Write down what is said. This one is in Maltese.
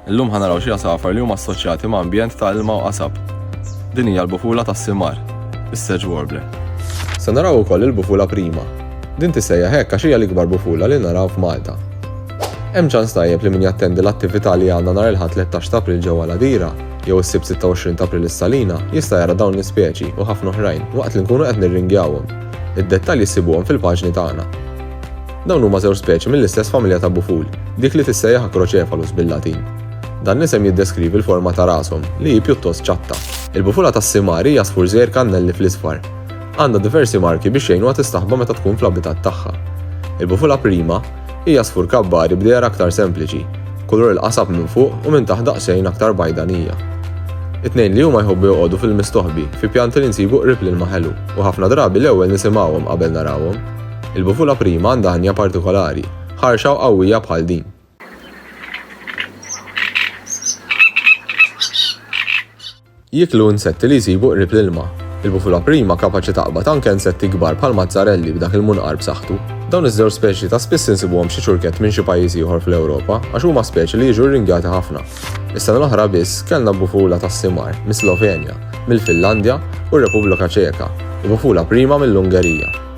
Illum ħanaraw xi għasafar li huma assoċjati ma' ambjent ta' ilma u qasab. Din hija l-bufula tas-simar, is-sedge warbler. Se naraw ukoll il-bufula prima. Din tissejjaħ hekk għax hija l-ikbar bufula li naraw f'Malta. Hemm ċans tajjeb li min jattendi l-attività li għandna nhar il-ħadd 13 ta' April ġewwa Ladira jew is-sibt 26 ta' April is-Salina jista' jara dawn l-ispeċi u ħafna oħrajn waqt li nkunu qed nirringjawhom. Id-dettalji ssibuhom fil-paġni tagħna. Dawn huma żewġ speċi mill-istess familja ta' buful, dik li tissejjaħ Acrocephalus bil-Latin. Dan l-isem jiddeskrivi l-forma ta' rashom li hi pjuttost ċatta. Il-bufula tas-simar hija sfur żgħir kannelli fl-isfar. Għandha diversi marki biex jgħinha tistaħba meta tkun fl-abitat tagħha. Il-bufula prima hija sfur kabbari b'dejjer aktar sempliċi, kulur il-qasab minn fuq u minn taħt daqsxejn aktar bajdanija. It-tnejn li huma jħobbu joqogħdu fil-mistoħbi fi pjanti li nsibu qrib lil maħelu u ħafna drabi l-ewwel nisimgħuhom qabel narawhom. Il-bufula prima għandha ħanja partikolari, ħarxa u qawwija bħal din. Jiklu insetti li jsibu qrib l-ilma. Il-bufula prima kapaċi taqbad anke insetti kbar bħal mazzarelli b'dak il-munqar b'saħħtu. Dawn iż-żewġ speċi ta' spiss insibuhom xi xurkett minn xi pajjiż ieħor fl-Ewropa għax huma speċi li jiġu rringjati ħafna. Is-sena l-oħra biss kellna bufula tas-simar mis-Slovenja, mill-Finlandja u r-Repubblika Ċeka u bufula prima mill-Ungerija.